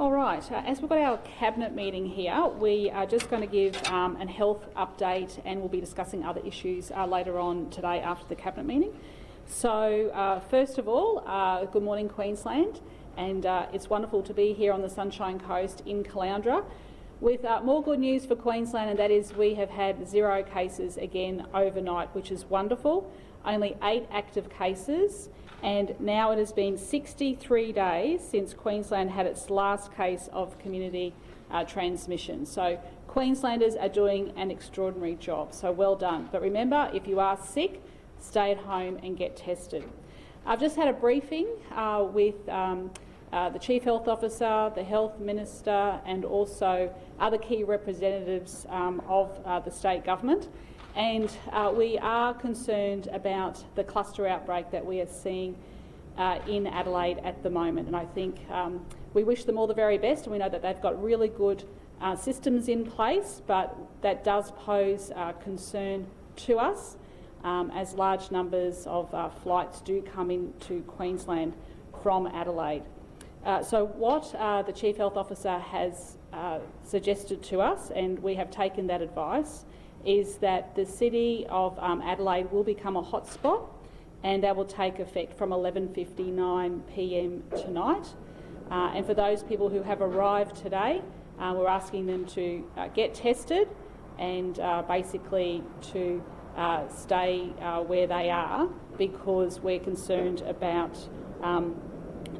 All right, as we've got our Cabinet meeting here, we are just going to give a health update, and we'll be discussing other issues later on today after the Cabinet meeting. So first of all, good morning Queensland, and it's wonderful to be here on the Sunshine Coast in Caloundra with more good news for Queensland, and that is we have had 0 cases again overnight, which is wonderful. Only 8 active cases, and now it has been 63 days since Queensland had its last case of community transmission. So Queenslanders are doing an extraordinary job, so well done. But remember, if you are sick, stay at home and get tested. I've just had a briefing with the Chief Health Officer, the Health Minister, and also other key representatives of the state government. And we are concerned about the cluster outbreak that we are seeing in Adelaide at the moment. And I think we wish them all the very best, and we know that they've got really good systems in place, but that does pose concern to us as large numbers of flights do come into Queensland from Adelaide. So what the Chief Health Officer has suggested to us, and we have taken that advice, is that the city of Adelaide will become a hotspot, and that will take effect from 11:59 p.m. tonight. And for those people who have arrived today, we're asking them to get tested and basically to stay where they are, because we're concerned about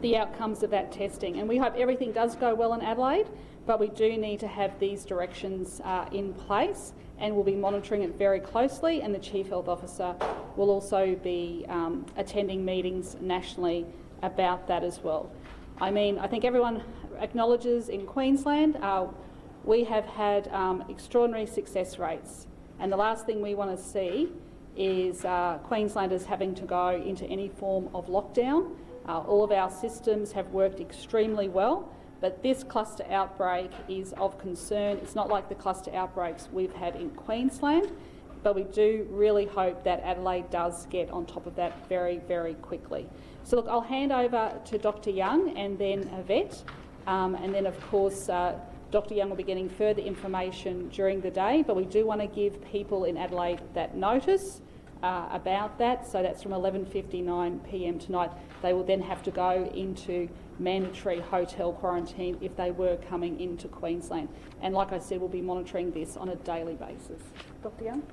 the outcomes of that testing. And we hope everything does go well in Adelaide, but we do need to have these directions in place, and we'll be monitoring it very closely, and the Chief Health Officer will also be attending meetings nationally about that as well. I mean, I think everyone acknowledges in Queensland we have had extraordinary success rates, and the last thing we want to see is Queenslanders having to go into any form of lockdown. All of our systems have worked extremely well, but this cluster outbreak is of concern. It's not like the cluster outbreaks we've had in Queensland, but we do really hope that Adelaide does get on top of that very, very quickly. So look, I'll hand over to Dr Young and then Yvette, and then of course Dr Young will be getting further information during the day, but we do want to give people in Adelaide that notice about that. So that's from 11:59 p.m. tonight. They will then have to go into mandatory hotel quarantine if they were coming into Queensland. And like I said, we'll be monitoring this on a daily basis. Dr Young?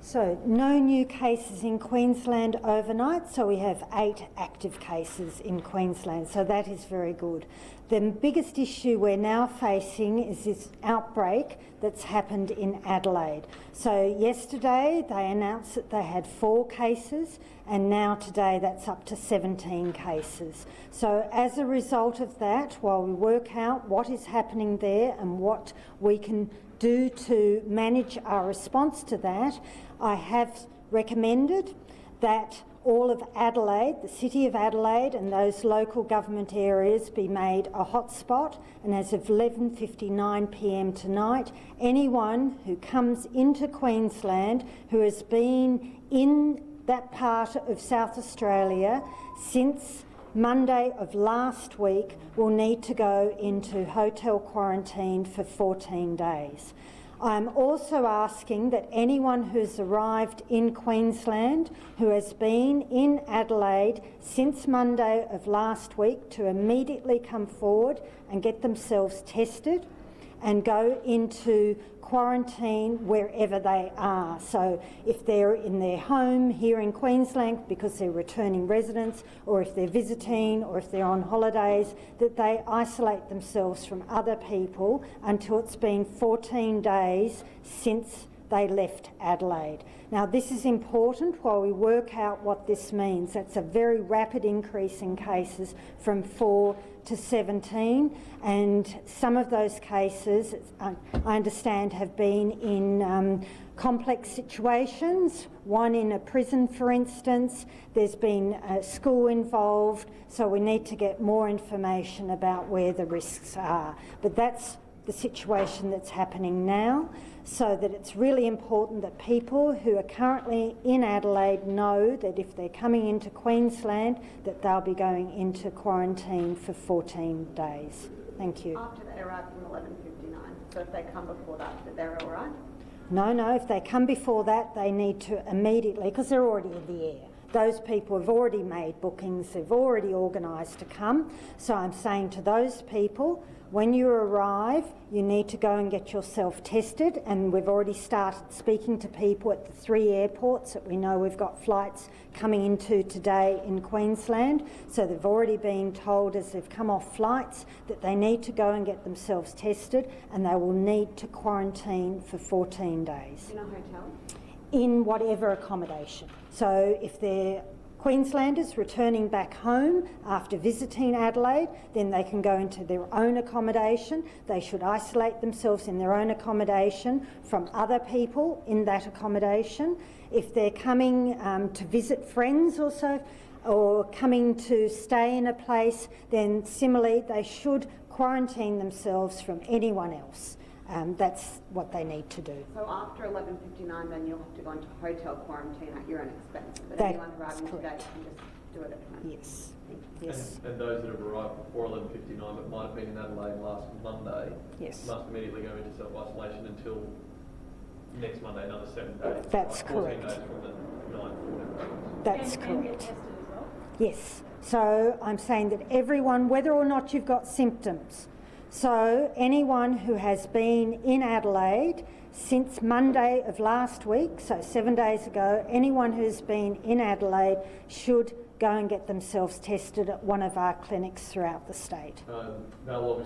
So no new cases in Queensland overnight, so we have 8 active cases in Queensland, so that is very good. The biggest issue we're now facing is this outbreak that's happened in Adelaide. So yesterday they announced that they had 4 cases, and now today that's up to 17 cases. So as a result of that, while we work out what is happening there and what we can do to manage our response to that, I have recommended that all of Adelaide, the City of Adelaide and those local government areas be made a hotspot, and as of 11:59 p.m. tonight, anyone who comes into Queensland who has been in that part of South Australia since Monday of last week will need to go into hotel quarantine for 14 days. I'm also asking that anyone who's arrived in Queensland who has been in Adelaide since Monday of last week to immediately come forward and get themselves tested and go into quarantine wherever they are. So if they're in their home here in Queensland because they're returning residents, or if they're visiting, or if they're on holidays, that they isolate themselves from other people until it's been 14 days since they left Adelaide. Now this is important while we work out what this means. That's a very rapid increase in cases from 4 to 17, and some of those cases, I understand, have been in complex situations, one in a prison for instance. There's been a school involved, so we need to get more information about where the risks are. But that's the situation that's happening now, so that it's really important that people who are currently in Adelaide know that if they're coming into Queensland, that they'll be going into quarantine for 14 days. Thank you. After they arrive from 11:59, so if they come before that they're all right? No, if they come before that, they need to immediately, because they're already in the air. Those people have already made bookings, they've already organised to come. So I'm saying to those people, when you arrive, you need to go and get yourself tested, and we've already started speaking to people at the 3 airports that we know we've got flights coming into today in Queensland. So they've already been told as they've come off flights that they need to go and get themselves tested, and they will need to quarantine for 14 days. In a hotel? In whatever accommodation. So if they're Queenslanders returning back home after visiting Adelaide, then they can go into their own accommodation. They should isolate themselves in their own accommodation from other people in that accommodation. If they're coming to visit friends also, or coming to stay in a place, then similarly they should quarantine themselves from anyone else. That's what they need to do. So after 11:59, then you'll have to go into hotel quarantine at your own expense. But That's anyone arriving today correct. can just do it at home. Yes. Yes. And those that have arrived before 11:59 but might have been in Adelaide last Monday Yes. must immediately go into self-isolation until next Monday, another 7 days. That's right? 14 correct. days from the 9th. That's and correct. get tested as well? Yes. So I'm saying that everyone, whether or not you've got symptoms, so anyone who has been in Adelaide since Monday of last week, so 7 days ago, anyone who's been in Adelaide should go and get themselves tested at one of our clinics throughout the state. There'll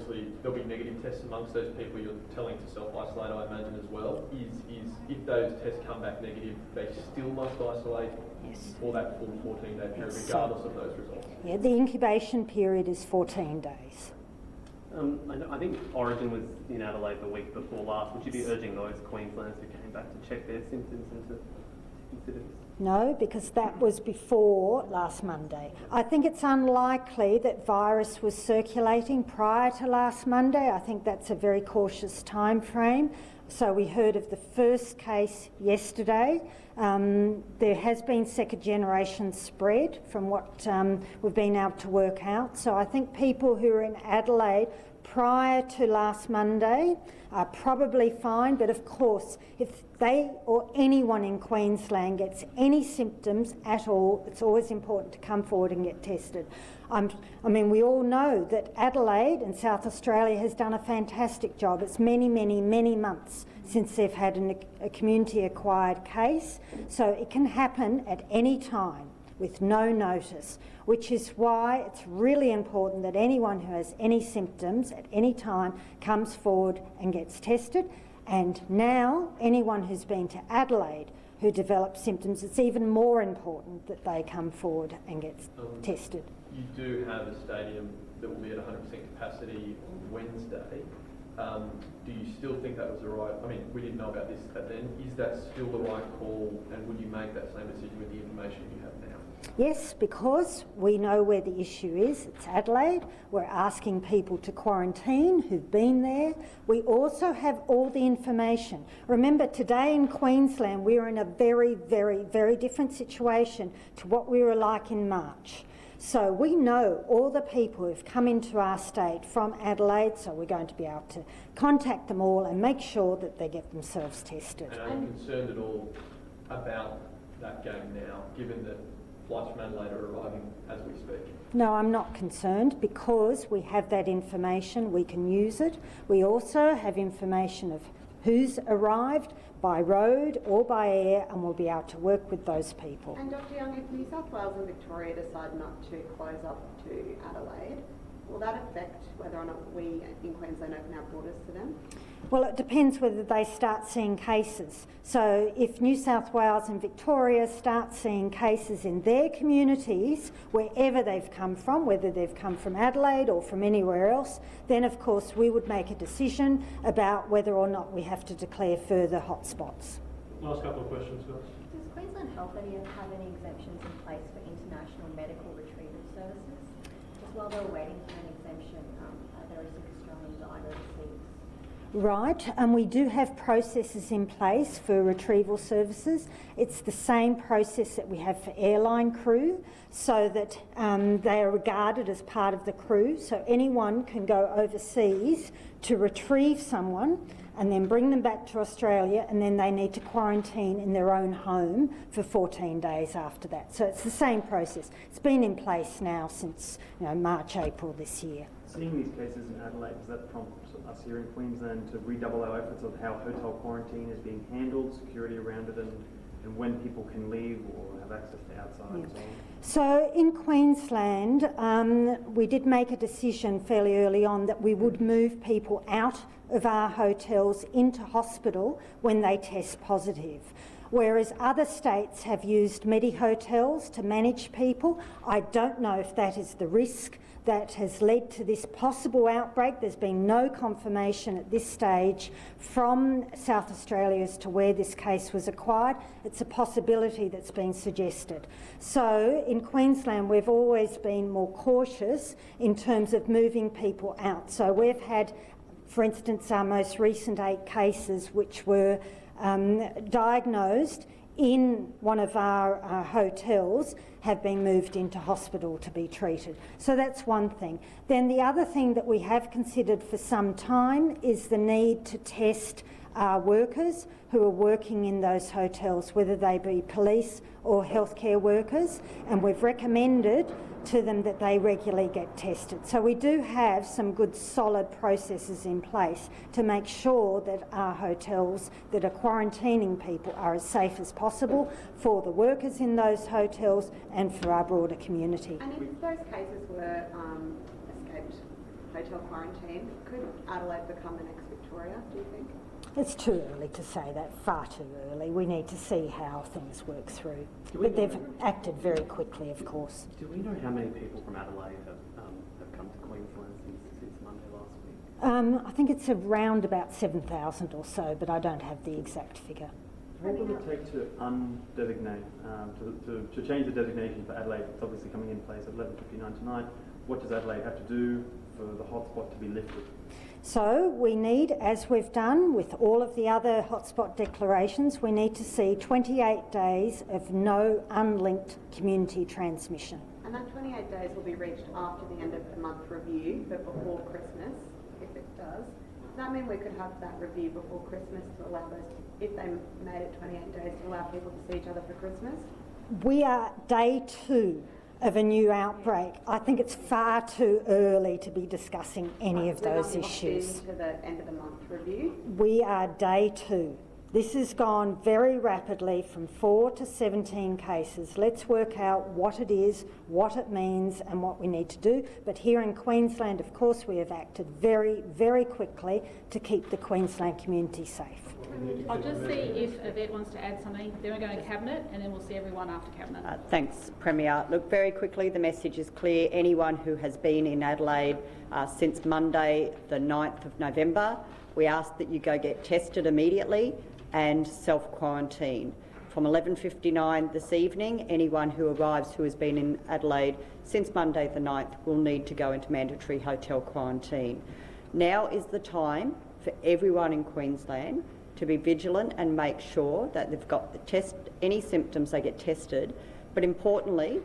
be negative tests amongst those people you're telling to self-isolate, I imagine, as well. Is if those tests come back negative, they still must isolate for that full 14-day period, regardless of those results? Yeah, the incubation period is 14 days. I think Origin was in Adelaide the week before last. Would you be urging those Queenslanders who came back to check their symptoms and to consider this? No, because that was before last Monday. I think it's unlikely that virus was circulating prior to last Monday. I think that's a very cautious time frame. So we heard of the first case yesterday. There has been second generation spread from what we've been able to work out. So I think people who are in Adelaide prior to last Monday are probably fine, but of course if they or anyone in Queensland gets any symptoms at all, it's always important to come forward and get tested. I mean, we all know that Adelaide and South Australia has done a fantastic job. It's many, many, many months since they've had a community-acquired case, so it can happen at any time with no notice, which is why it's really important that anyone who has any symptoms at any time comes forward and gets tested. And now, anyone who's been to Adelaide who develops symptoms, it's even more important that they come forward and get tested. You do have a stadium that will be at 100% capacity on Wednesday. Do you still think that was the right... I mean, we didn't know about this then. Is that still the right call, and would you make that same decision with the information you have now? Yes, because we know where the issue is. It's Adelaide. We're asking people to quarantine who've been there. We also have all the information. Remember, today in Queensland, we're in a very, very, very different situation to what we were like in March. So we know all the people who've come into our state from Adelaide, so we're going to be able to contact them all and make sure that they get themselves tested. And are you concerned at all about that game now, given that flights from Adelaide are arriving as we speak? No, I'm not concerned because we have that information. We can use it. We also have information of who's arrived by road or by air, and we'll be able to work with those people. And Dr Young, if New South Wales and Victoria decide not to close up to Adelaide, will that affect whether or not we in Queensland open our borders to them? Well, it depends whether they start seeing cases. So if New South Wales and Victoria start seeing cases in their communities, wherever they've come from, whether they've come from Adelaide or from anywhere else, then of course we would make a decision about whether or not we have to declare further hotspots. Last couple of questions, guys. Does Queensland Health have any exemptions in place for international medical retrieval services? Just while they're waiting for an exemption, a very sick Australian died overseas. Right, and we do have processes in place for retrieval services. It's the same process that we have for airline crew, so that they are regarded as part of the crew. So anyone can go overseas to retrieve someone and then bring them back to Australia, and then they need to quarantine in their own home for 14 days after that. So it's the same process. It's been in place now since March, April this year. Seeing these cases in Adelaide, does that prompt us here in Queensland to redouble our efforts of how hotel quarantine is being handled, security around it, and when people can leave or have access to outside and so on? So in Queensland, we did make a decision fairly early on that we would move people out of our hotels into hospital when they test positive. Whereas other states have used medi-hotels to manage people. I don't know if that is the risk that has led to this possible outbreak. There's been no confirmation at this stage from South Australia as to where this case was acquired. It's a possibility that's been suggested. So in Queensland, we've always been more cautious in terms of moving people out. So we've had, for instance, our most recent 8 cases which were diagnosed in one of our hotels have been moved into hospital to be treated. So that's one thing. Then the other thing that we have considered for some time is the need to test workers who are working in those hotels, whether they be police or healthcare workers, and we've recommended to them that they regularly get tested. So we do have some good solid processes in place to make sure that our hotels that are quarantining people are as safe as possible for the workers in those hotels and for our broader community. And if those cases were escaped hotel quarantine, could Adelaide become the next Victoria, do you think? It's too early to say that, far too early. We need to see how things work through. But they've acted very quickly, of course. Do we know how many people from Adelaide have come to Queensland since Monday last week? I think it's around about 7,000 or so, but I don't have the exact figure. What will it take to undesignate, to change the designation for Adelaide? It's obviously coming in place at 11:59 tonight. What does Adelaide have to do for the hotspot to be lifted? So we need, as we've done with all of the other hotspot declarations, we need to see 28 days of no unlinked community transmission. And that 28 days will be reached after the end of the month review, but before Christmas, if it does. Does that mean we could have that review before Christmas to allow those, if they made it 28 days, to allow people to see each other for Christmas? We are day 2 of a new outbreak. I think it's far too early to be discussing any of those issues. To the end of the month review? We are day 2. This has gone very rapidly from 4 to 17 cases. Let's work out what it is, what it means and what we need to do. But here in Queensland, of course, we have acted very, very quickly to keep the Queensland community safe. I'll just see if Yvette wants to add something. Then we're going to Cabinet and then we'll see everyone after Cabinet. Thanks, Premier. Look, very quickly, the message is clear. Anyone who has been in Adelaide since Monday, the 9th of November, we ask that you go get tested immediately and self-quarantine. From 11:59 this evening, anyone who arrives who has been in Adelaide since Monday the 9th will need to go into mandatory hotel quarantine. Now is the time for everyone in Queensland to be vigilant and make sure that they've got the test, any symptoms they get tested. But importantly,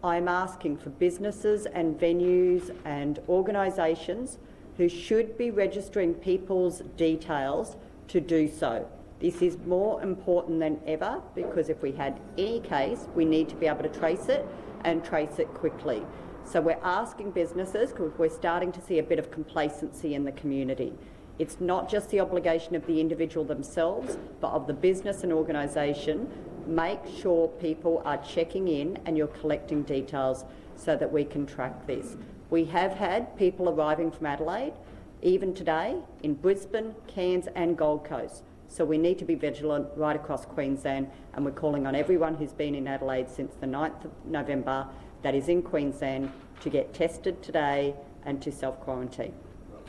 I'm asking for businesses and venues and organisations who should be registering people's details to do so. This is more important than ever because if we had any case, we need to be able to trace it and trace it quickly. So we're asking businesses, because we're starting to see a bit of complacency in the community. It's not just the obligation of the individual themselves, but of the business and organisation. Make sure people are checking in and you're collecting details so that we can track this. We have had people arriving from Adelaide, even today, in Brisbane, Cairns and Gold Coast. So we need to be vigilant right across Queensland, and we're calling on everyone who's been in Adelaide since the 9th of November that is in Queensland to get tested today and to self-quarantine.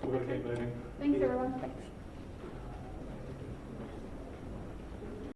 We're going to keep moving. Thanks, everyone. Thanks.